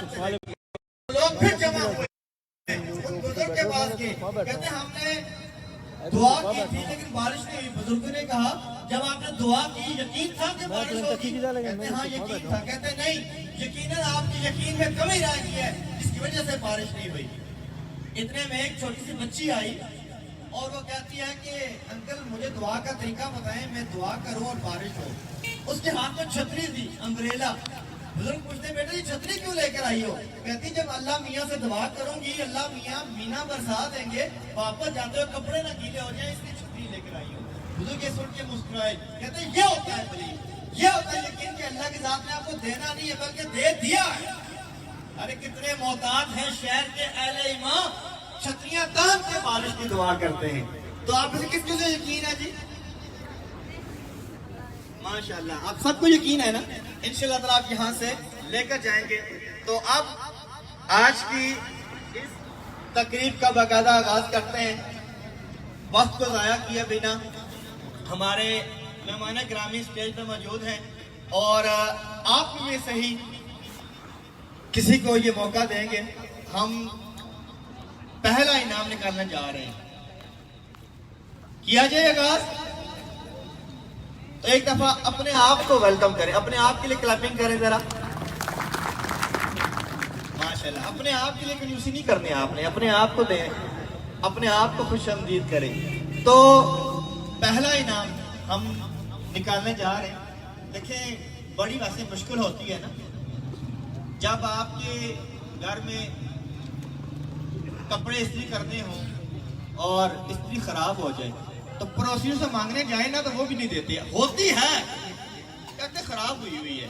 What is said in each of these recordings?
बात पे लोग फिर जमा हुए उन बुजुर्ग के पास गए, कहते हमने दुआ की थी लेकिन बारिश नहीं हुई। बुजुर्ग ने कहा जब आपने दुआ की यकीन था कि बारिश होगी? कहते हाँ यकीन था। कहते नहीं, यकीनन आपके यकीन में कमी रह गई है जिसकी वजह से बारिश नहीं हुई। इतने में एक छोटी सी बच्ची आई और वो कहती है कि अंकल मुझे दुआ का तरीका बताएं, मैं दुआ करूं और बारिश हो। उसके हाथ में छतरी थी, अम्ब्रेला। बुजुर्ग पूछते बेटे ये छतरी क्यों लेकर आई हो? कहती जब अल्लाह मियाँ से दुआ करूंगी अल्लाह मियाँ मीना बरसा देंगे, वापस जाते हुए कपड़े ना गीले हो जाए इसलिए छतरी लेकर आई हो। बुजुर्ग ये सुन के मुस्कुराए, कहते ये होता है बली, ये होता है यकीन कि अल्लाह के साथ ने आपको देना नहीं है बल्कि दे दिया है। अरे कितने मोहताज हैं शहर के अहले ईमान, छतरियां तान के बारिश की दुआ करते हैं। तो आप इसे किस किस यकीन है जी? माशाल्लाह आप सबको यकीन है ना? इंशाल्लाह ताला आप यहाँ से लेकर जाएंगे। तो अब आज की इस तकरीब का बाकायदा आगाज करते हैं। वक्त को जाया किए बिना हमारे मेहमान ग्रामी स्टेज पर मौजूद हैं और आप में से ही किसी को ये मौका देंगे। हम पहला इनाम निकालने जा रहे हैं। किया जाए आगाज। तो एक दफा अपने आप को वेलकम करें, अपने आप के लिए क्लैपिंग करें जरा। माशाल्लाह अपने आप के लिए कंजूसी नहीं करनी आपने, अपने आप को दें, अपने आप को खुशामदीद करें। तो पहला इनाम हम निकालने जा रहे हैं। देखें बड़ी वैसे मुश्किल होती है ना जब आपके घर में कपड़े इस्त्री करने हो और इस्त्री खराब हो जाए तो पड़ोसियों से मांगने जाए ना तो वो भी नहीं देते। होती है कहते खराब हुई है,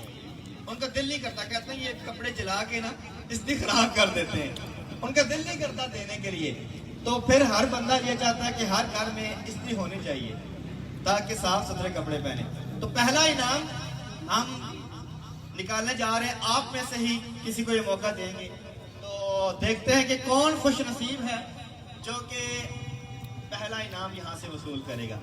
उनका दिल नहीं करता, कहते हैं ये कपड़े जला के ना इस्त्री खराब कर देते हैं, उनका दिल नहीं करता देने के लिए। तो फिर हर बंदा ये चाहता है कि हर घर में इस्त्री होनी चाहिए ताकि साफ सुथरे कपड़े पहने। तो पहला इनाम हम निकालने जा रहे हैं, आप में से ही किसी को ये मौका देंगे। तो देखते हैं कि कौन खुश नसीब है जो कि पहला इनाम यहां से वसूल करेगा।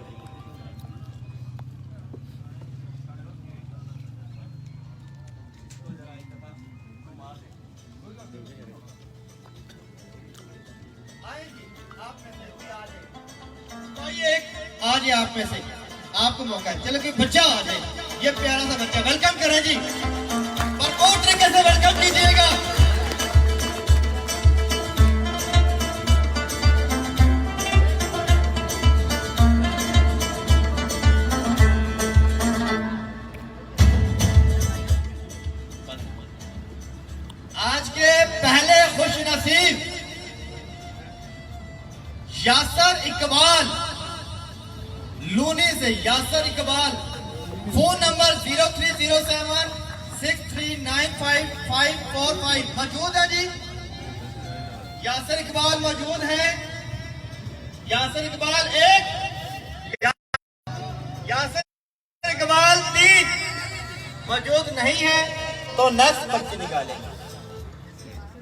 आ जाए आप में से, आपको मौका है। चलो कि बच्चा आ जाए, ये प्यारा सा बच्चा, वेलकम करें जी और बहुत तरीके से वेलकम कीजिएगा। आज के पहले खुश नसीब यासर इकबाल लूनी से, यासर इकबाल, फोन नंबर 030763955545 मौजूद है जी। यासर इकबाल मौजूद है। यासर इकबाल एक, यासर इकबाल 3 मौजूद नहीं है तो नेक्स्ट बच्चे निकालेंगे।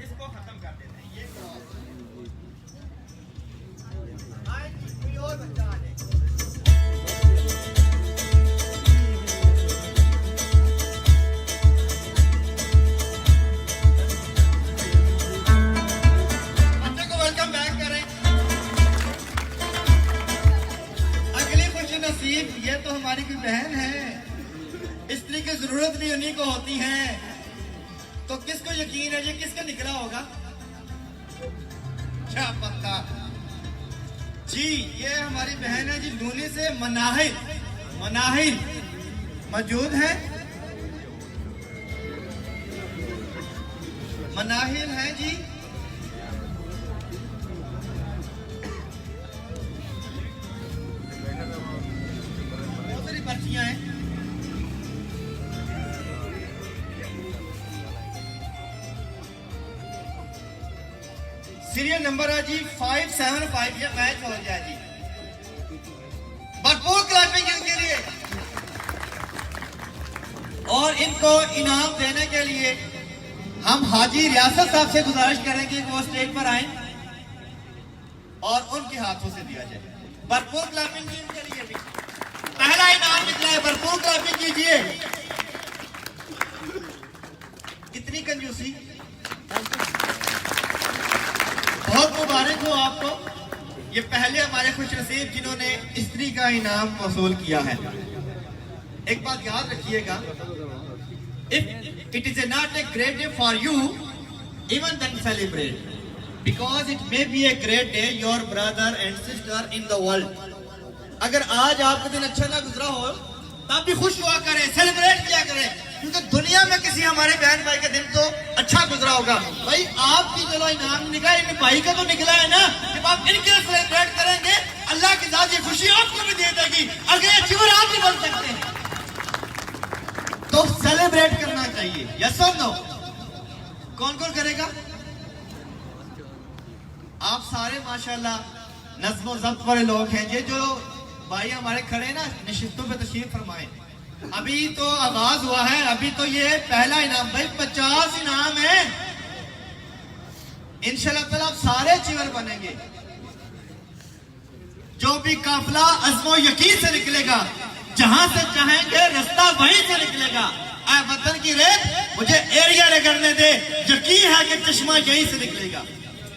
इसको खत्म कर देते हैं। ये कोई और बच्चा आ जाए। बच्चे को वेलकम बैक करें। अगली खुश नसीब ये तो हमारी कोई बहन है, स्त्री की जरूरत भी उन्हीं को होती है। तो किसको यकीन है ये किसका निकला होगा? क्या पता जी, ये हमारी बहन है जी लूनी से। मनाहिल, मनाहिल मौजूद है। मनाहिल है जी। बहुत सारी पर्चियां हैं। सीरियल नंबर है जी 575। ये मैच हो गया जी। भरपूर क्लैपिंग इनके लिए। और इनको इनाम देने के लिए हम हाजी रियासत साहब से गुजारिश करेंगे कि वो स्टेज पर आए और उनके हाथों से दिया जाए। भरपूर क्लैपिंग इनके लिए भी। पहला इनाम निकला है, भरपूर क्लैपिंग कीजिए। इतनी कंजूसी बहुत मुबारक हो आपको। ये पहले हमारे खुश नसीब जिन्होंने स्त्री का इनाम वसूल किया है। एक बात याद रखिएगा, if it is not a great day for you, even then celebrate, because it may be a great day your brother and sister in the world. अगर आज आपका दिन अच्छा ना गुजरा हो तब भी खुश हुआ करें, सेलिब्रेट किया करें, क्योंकि दुनिया में किसी हमारे बहन भाई का दिन तो अच्छा गुजरा होगा। भाई आपकी चलो इनाम निकला, इन भाई का तो निकला है ना, जब आप इनके सेलिब्रेट करेंगे अल्लाह की जात ये खुशी आपको भी दे देगी, अगले अचीवर आप भी बन सकते हैं। तो सेलिब्रेट करना चाहिए, यस और नो? कौन कौन करेगा? आप सारे माशाल्लाह नज़्म ज़ब्त वाले लोग हैं। ये जो भाई हमारे खड़े ना निशिस्तों पे तशरीफ फरमाएं। अभी तो आगाज हुआ है, अभी तो ये पहला इनाम, भाई 50 इनाम है। इंशाल्लाह ताला आप सारे अचीवर बनेंगे। जो भी काफिला अज़्मो यकीन से निकलेगा, जहां से चाहेंगे रास्ता वहीं से निकलेगा। आए वतन की रेत मुझे एरिया रगड़ने दे, यकीन है कि चश्मा यहीं से निकलेगा।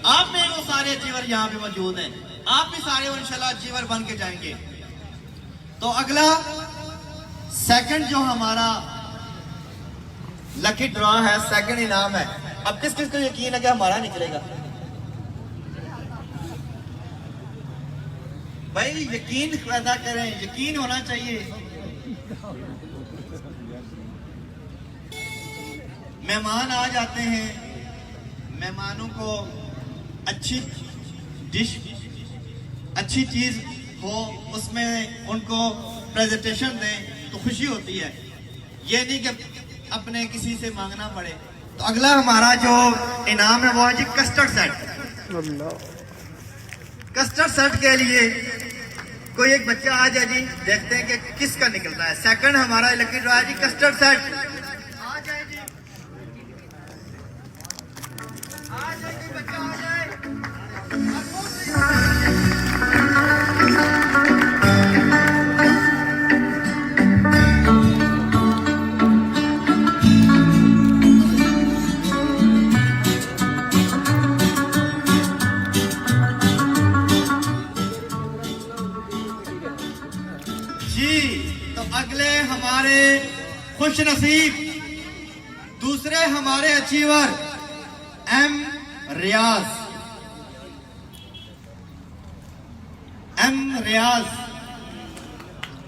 आप में वो सारे अचीवर यहाँ पे मौजूद हैं, आप भी सारे इंशाल्लाह अचीवर बन के जाएंगे। तो अगला सेकंड जो हमारा लकी ड्रॉ है, सेकंड इनाम है। अब किस किस को यकीन है कि हमारा निकलेगा? भाई यकीन पैदा करें, यकीन होना चाहिए। मेहमान आ जाते हैं, मेहमानों को अच्छी डिश, अच्छी चीज हो, उसमें उनको प्रेजेंटेशन दें तो खुशी होती है। ये नहीं कि अपने किसी से मांगना पड़े। तो अगला हमारा जो इनाम है वो है जी कस्टर्ड सेट। कस्टर्ड सेट के लिए कोई एक बच्चा आ जाए जी, देखते हैं कि किसका निकलता है। सेकंड हमारा लकी ड्रॉ है जी कस्टर्ड सेट। आ जाए जी, आ जाए जी, बच्चा आ जाए। अगले हमारे खुश नसीब दूसरे हमारे अचीवर एम रियाज,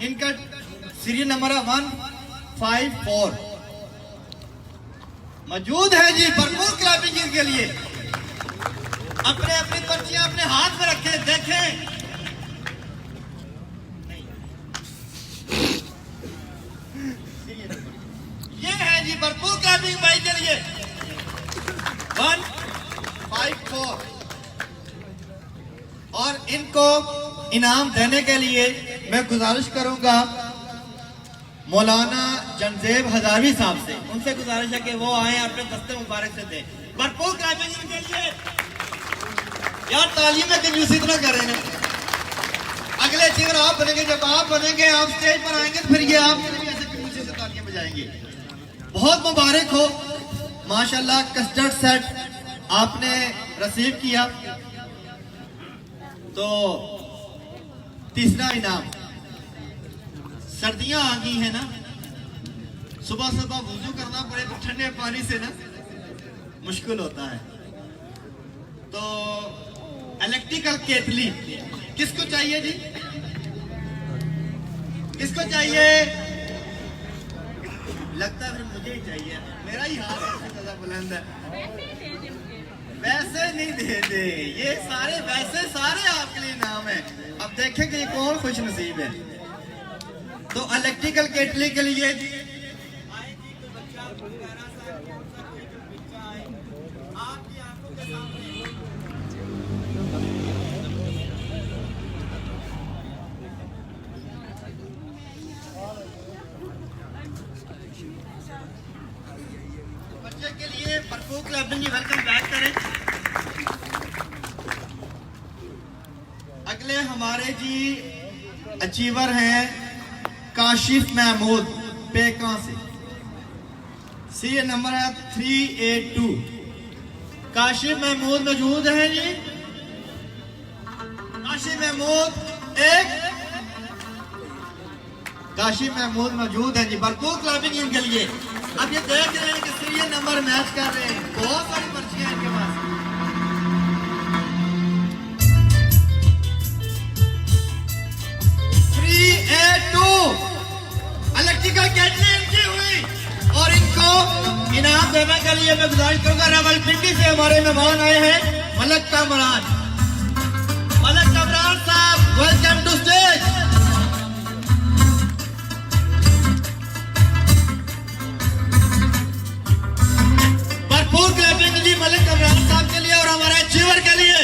इनका सीरियल नंबर 154 मौजूद है जी। भरपूर क्लैपिंग इनके लिए। अपने अपनी पर्चियां अपने हाथ में रखें, देखें। ये है जी भरपूर क्लैपिंग भाई के लिए 154। और इनको इनाम देने के लिए मैं गुजारिश करूंगा मौलाना जनजेब हजावी साहब से, उनसे गुजारिश है कि वो आए अपने दस्ते मुबारक से दें। भरपूर क्लैपिंग इनके लिए। यार तालीम में कंजूसी इतना कर रहे हैं। अगले अचीवर आप बनेंगे, जब आप बनेंगे, आप स्टेज पर आएंगे तो फिर ये आपके लिए ऐसे कंजूसी से तालियां बजाएंगे। बहुत मुबारक हो माशाल्लाह। कस्टर्ड सेट आपने रिसीव किया। तो तीसरा इनाम, सर्दियां आ गई है ना, सुबह सुबह वुजू करना पड़े तो ठंडे पानी से ना मुश्किल होता है। तो इलेक्ट्रिकल केतली किसको चाहिए जी? किसको चाहिए? लगता है फिर मुझे ही चाहिए, मेरा ही हाथ सबसे ज्यादा बुलंद है। वैसे नहीं दे दे, ये सारे वैसे सारे आपके लिए नाम है। अब देखें कि ये कौन खुश नसीब है। तो इलेक्ट्रिकल केटली के लिए बच्चे के लिए भरपूर क्लबिंग वेलकम बैक करें। अगले हमारे जी अचीवर हैं काशिफ महमूद पेका से। सीरियल नंबर है 382। काशिफ महमूद मौजूद हैं जी। काशिफ महमूद एक, काशिफ महमूद मौजूद हैं जी। भरपूर क्लबिंग इनके लिए। अब ये देख रहे हैं कि सीरियल नंबर मैच कर रहे हैं, बहुत सारी पर्चियां इनके पास। इलेक्ट्रिकल केटली इनकी हुई और इनको इनाम देने के लिए मैं गुजारिश करूंगा, रावलपिंडी से हमारे मेहमान आए हैं मलक कामरान। मलक कामरान साहब, वेलकम टू स्टेज। भरपूर क्लैपिंग जी मलक कामरान साहब के लिए और हमारे अचीवर के लिए।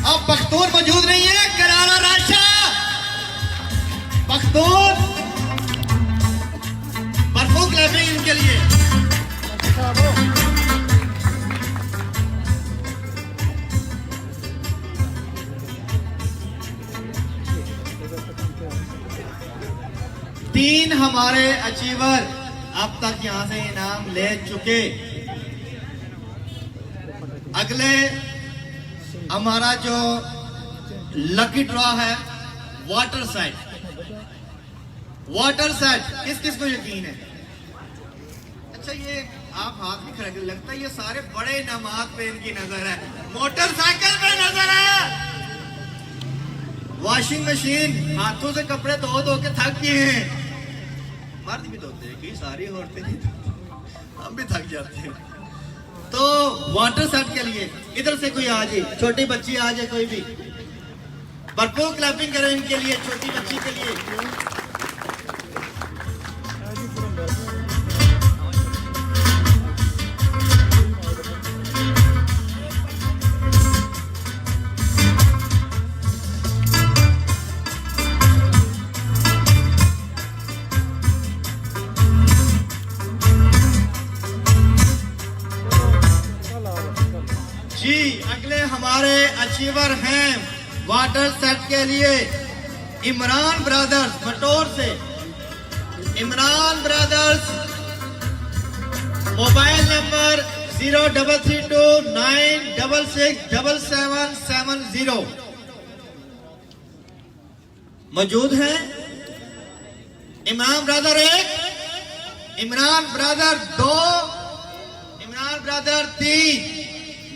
अब पख्तून मौजूद नहीं है, करारा राशा पख्तून। भरपूर क्लैपिंग इनके लिए। तीन हमारे अचीवर अब तक यहां से इनाम ले चुके। अगले हमारा जो लकी ड्रॉ है वाटर सेट। वाटर सेट किस किस को यकीन है? अच्छा, ये आप हाथ में खड़े, लगता है ये सारे बड़े इनामात पे इनकी नजर है। मोटरसाइकिल पे नजर है, वॉशिंग मशीन, हाथों से कपड़े धो धो के थक गए हैं। मर्द भी धोते हैं कि सारी औरतें नहीं, हम भी थक जाते हैं। तो वाटर सेट के लिए इधर से कोई आ जाए, छोटी बच्ची आ जाए कोई भी। भरपूर क्लैपिंग करें इनके लिए, छोटी बच्ची के लिए। जी अगले हमारे अचीवर हैं वाटर सेट के लिए इमरान ब्रदर्स मटोर से। इमरान ब्रदर्स, मोबाइल नंबर 0329667770 मौजूद है। इमरान ब्रदर एक, इमरान ब्रदर दो, इमरान ब्रदर तीन,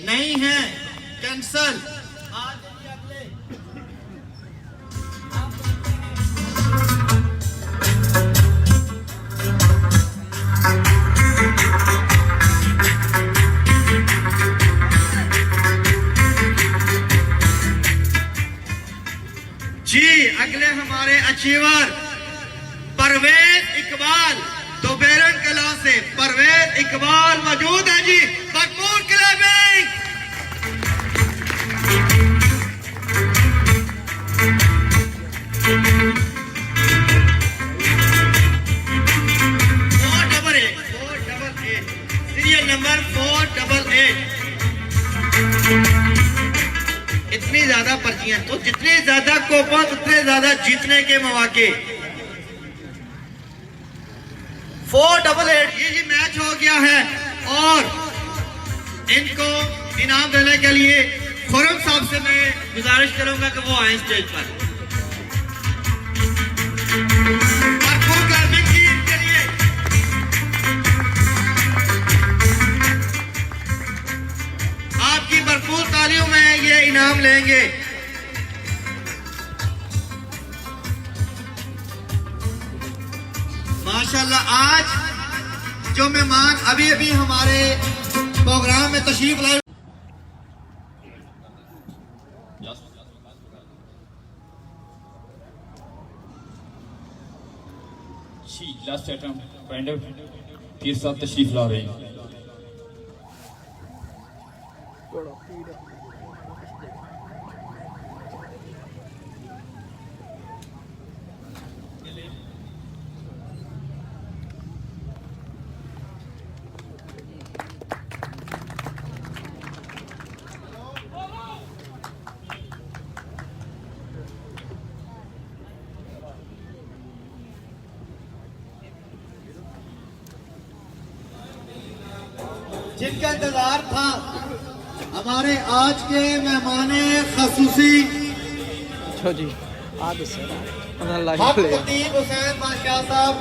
नहीं है, कैंसल। जी अगले हमारे अचीवर परवेज इकबाल, दोबेरन कला से परवेज इकबाल मौजूद है जी। भरपूर क्लैपिंग। Serial number 488। इतनी ज्यादा पर्चियां, तो जितनी ज्यादा कोपा उतने ज्यादा जीतने के मौके। 488 ये जी मैच हो गया है और इनको इनाम देने के लिए खुरम साहब से मैं गुजारिश करूंगा कि वो आए स्टेज पर। भरपूर क्लैपिंग की इनके लिए। आपकी भरपूर तालियों में ये इनाम लेंगे। माशाल्लाह, आज जो मेहमान अभी अभी हमारे प्रोग्राम में तशरीफ लाए। लास्ट आइटम पेंडर पीर साहब तशरीफ ला रहे हैं। जिनका इंतजार था, हमारे आज के मेहमान खसूसी अच्छा जी आगे से हक खतीब हुसैन बादशाह साहब,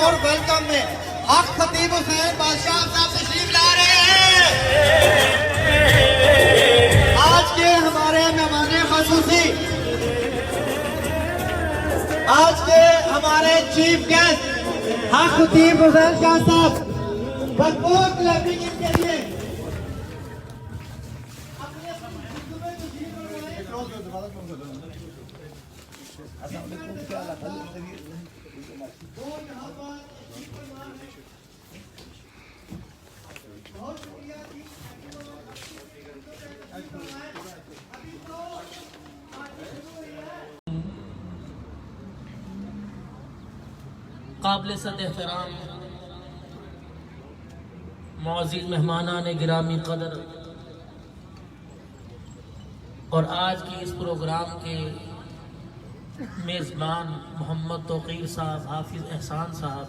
और वेलकम में हक खतीब हुसैन बादशाह साहब तशरीफ ला रहे हैं। आज के हमारे मेहमान खसूसी, आज के हमारे चीफ गेस्ट हक खतीब हुसैन शाह साहब, भरपूर क्लैपिंग इनके लिए। काबिल सद एहतराम मुअज़्ज़िज़ मेहमानान गिरामी क़दर और आज की इस प्रोग्राम के मेज़बान मोहम्मद तौक़ीर साहब, हाफिज़ एहसान साहब,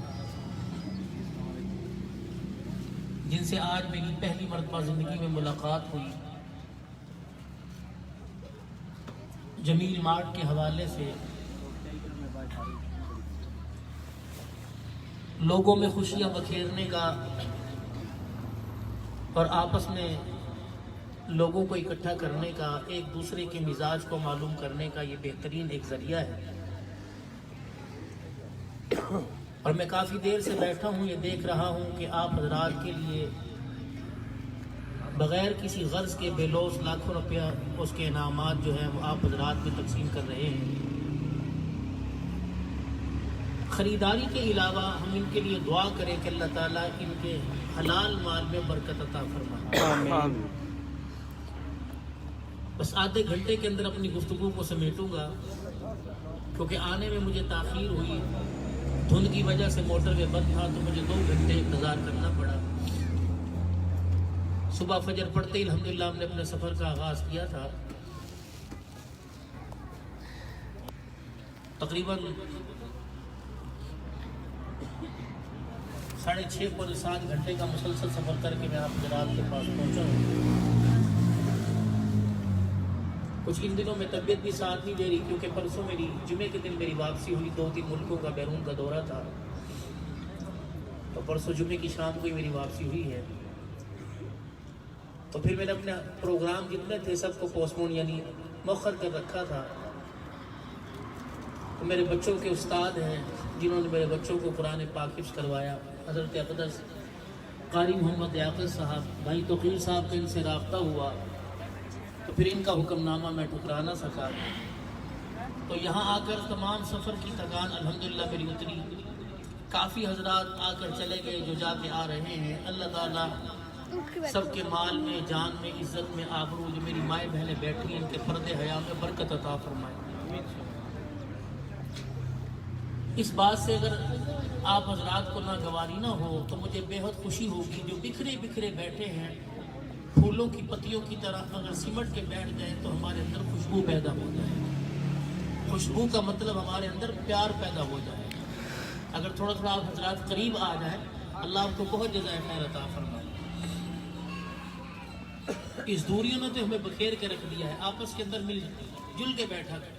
जिनसे आज मेरी पहली मरतबा ज़िंदगी में मुलाकात हुई, जमील मार्ट के हवाले से लोगों में खुशियाँ बखेरने का और आपस में लोगों को इकट्ठा करने का, एक दूसरे के मिजाज को मालूम करने का ये बेहतरीन एक ज़रिया है। और मैं काफ़ी देर से बैठा हूँ, ये देख रहा हूँ कि आप हजरात के लिए बग़ैर किसी गर्ज़ के बेलौस लाखों रुपया उसके इनामात जो हैं वो आप हजरात में तकसीम कर रहे हैं। ख़रीदारी के अलावा हम इनके लिए दुआ करें कि अल्लाह ताला इनके हलाल माल में बरकत अता फरमाए। बस आधे घंटे के अंदर अपनी गुफ्तगू को समेटूंगा, क्योंकि आने में मुझे ताख़ीर हुई, धुंध की वजह से मोटरवे बंद था, तो मुझे 2 घंटे इंतज़ार करना पड़ा। सुबह फजर पड़ते ही अल्हम्दुलिल्लाह हमने अपने सफ़र का आगाज़ किया था। तकरीबन 6.5 पौने 7 घंटे का मुसलसल सफ़र करके मैं आप जनाब के पास पहुँचा हूँ। कुछ इन दिनों में तबीयत भी साथ नहीं दे रही, क्योंकि परसों मेरी जुमे के दिन मेरी वापसी हुई, 2-3 मुल्कों का बैरून का दौरा था, तो परसों जुमे की शाम को ही मेरी वापसी हुई है। तो फिर मैंने अपने प्रोग्राम जितने थे सबको पोस्टपोन यानी मौखर कर रखा था। तो मेरे बच्चों के उस्ताद हैं जिन्होंने मेरे बच्चों को कुरान पाक हिफ्ज़ करवाया, हज़रत अक़दस कारी मोहम्मद याक़ूब साहब, भाई तौक़ीर साहब का इनसे रब्ता हुआ, तो फिर इनका हुक्मनामा मैं ठुकरा ना सका। तो यहाँ आकर तमाम सफ़र की थकान अल्हम्दुलिल्लाह मेरी उतरी। काफ़ी हजरात आकर चले गए जो जाके आ रहे हैं। अल्लाह ताला सबके माल में, जान में, इज़्ज़त में, आबरू, जो मेरी माएँ बहनें बैठी हैं इनके पर्दे हया में बरकत अता फरमाए। इस बात से अगर आप हजरात को नागवारी ना हो तो मुझे बेहद खुशी होगी, जो बिखरे बिखरे बैठे हैं फूलों की पत्तियों की तरह अगर सिमट के बैठ जाए तो हमारे अंदर खुशबू पैदा हो जाए। खुशबू का मतलब हमारे अंदर प्यार पैदा हो जाए। अगर थोड़ा थोड़ा आप हजरात करीब आ जाए, अल्लाह आपको बहुत जज़ाए खैर अता फरमाए। इस दूरियों ने तो हमें बखेर के रख दिया है, आपस के अंदर मिल जुल के बैठा कर।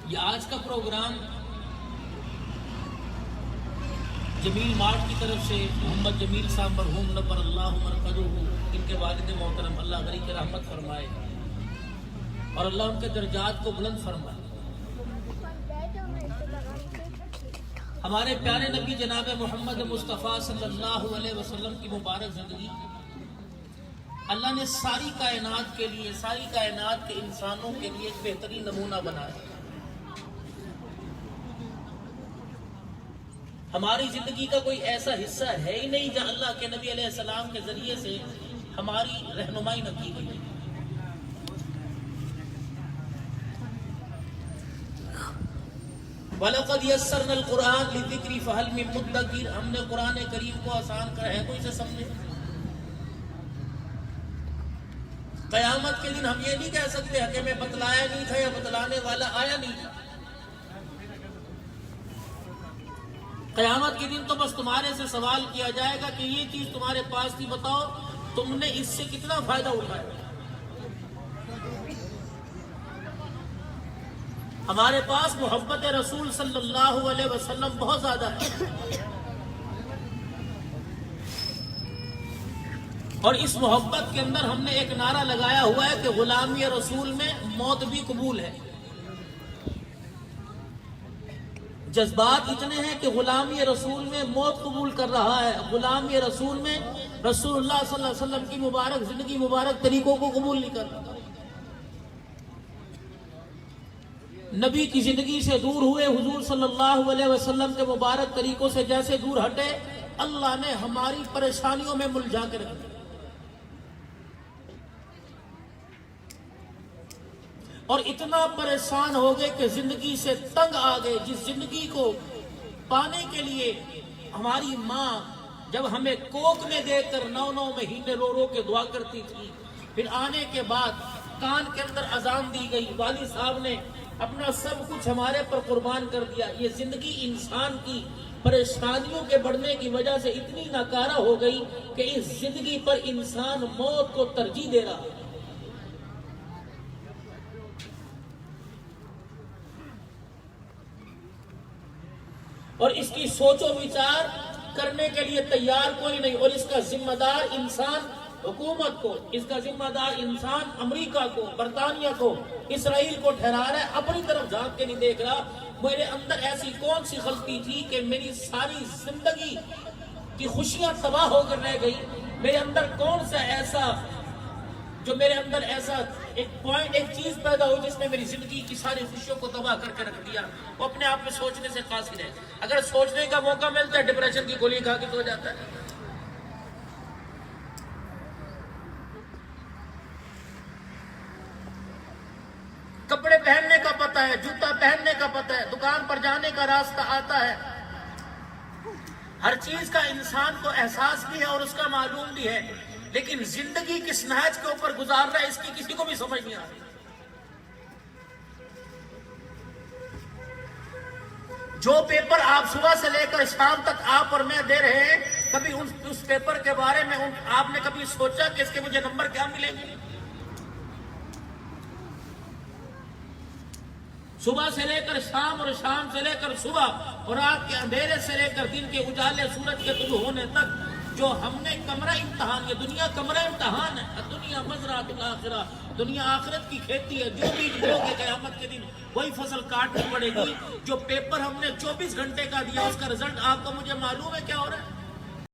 ये आज का प्रोग्राम जमील मार्ट की तरफ से मोहम्मद जमील साहब मरहूम नब्बर अल्लाह मरकज़ुहु, इनके वालिद मोहतरम अल्लाह गरी के रहमत फरमाए और अल्लाह उनके दर्जात को बुलंद फरमाए। हमारे प्यारे नबी जनाब मोहम्मद मुस्तफ़ा सल्लल्लाहु अलैहि वसल्लम की मुबारक ज़िंदगी अल्लाह ने सारी कायनात के लिए, सारी कायनात के इंसानों के लिए एक बेहतरीन नमूना बनाया। हमारी जिंदगी का कोई ऐसा हिस्सा है ही नहीं जहाँ अल्लाह के नबी अलैहिस्सलाम के जरिए से हमारी रहनुमाई न की गई। वलक़द यस्सरनल कुरान लिज़िक्रि फ़हल मिन मुद्दकिर, हमने कुरान करीम को आसान कर है कोई से समझे। क़यामत के दिन हम ये नहीं कह सकते कि मैं बतलाया नहीं था या बतलाने वाला आया नहीं था। क़यामत के दिन तो बस तुम्हारे से सवाल किया जाएगा कि ये चीज तुम्हारे पास थी, बताओ तुमने इससे कितना फायदा उठाया। हमारे पास मोहब्बत रसूल सल्लल्लाहु अलैहि वसल्लम बहुत ज्यादा है और इस मोहब्बत के अंदर हमने एक नारा लगाया हुआ है कि गुलामी रसूल में मौत भी कबूल है। जज्बात इतने हैं कि गुलामी रसूल में मौत कबूल कर रहा है, गुलामी रसूल में रसूलुल्लाह सल्लल्लाहु अलैहि वसल्लम की मुबारक जिंदगी, मुबारक तरीकों को कबूल नहीं कर रहा। नबी की जिंदगी से दूर हुए, हुजूर सल्लल्लाहु अलैहि वसल्लम के मुबारक तरीकों से जैसे दूर हटे, अल्लाह ने हमारी परेशानियों में मुलझा कर रख दिया और इतना परेशान हो गए कि जिंदगी से तंग आ गए। जिस जिंदगी को पाने के लिए हमारी माँ जब हमें कोक में देकर 9-9 महीने रो रो के दुआ करती थी, फिर आने के बाद कान के अंदर अजान दी गई, वाली साहब ने अपना सब कुछ हमारे पर कुर्बान कर दिया। ये जिंदगी इंसान की परेशानियों के बढ़ने की वजह से इतनी नाकारा हो गई कि इस जिंदगी पर इंसान मौत को तरजीह दे रहा है। और इसकी सोचो विचार करने के लिए तैयार कोई नहीं, और इसका जिम्मेदार इंसान हुकूमत को, इसका जिम्मेदार इंसान अमेरिका को, बरतानिया को, इसराइल को ठहरा रहा है, अपनी तरफ झांक के नहीं देख रहा। मेरे अंदर ऐसी कौन सी गलती थी कि मेरी सारी जिंदगी की खुशियां तबाह होकर रह गई? मेरे अंदर कौन सा ऐसा, जो मेरे अंदर ऐसा एक पॉइंट, एक चीज पैदा हुई जिसने मेरी जिंदगी की सारी खुशियों को तबाह करके रख दिया? वो अपने आप में सोचने से कासिर है। अगर सोचने का मौका मिलता है डिप्रेशन की गोली खा के सो जाता है। कपड़े पहनने का पता है, जूता पहनने का पता है, दुकान पर जाने का रास्ता आता है, हर चीज का इंसान को एहसास भी है और उसका मालूम भी है, लेकिन जिंदगी किस नहज के ऊपर गुजार रहा है इसकी किसी को भी समझ नहीं आ रही। जो पेपर आप सुबह से लेकर शाम तक आप और मैं दे रहे हैं, कभी उस पेपर के बारे में आपने कभी सोचा कि इसके मुझे नंबर क्या मिलेंगे? सुबह से लेकर शाम और शाम से लेकर सुबह और रात के अंधेरे से लेकर दिन के उजाले, सूरज के तुलू होने तक जो हमने कमरा इम्तहान, ये दुनिया कमरा इम्तहान है। दुनिया मज़रातुल आखिरा, दुनिया आखिरत की खेती है। जो बीज बोओगे क़यामत के दिन वही फसल काटनी पड़ेगी। जो पेपर हमने 24 घंटे का दिया उसका रिजल्ट आपको मुझे मालूम है क्या हो रहा है?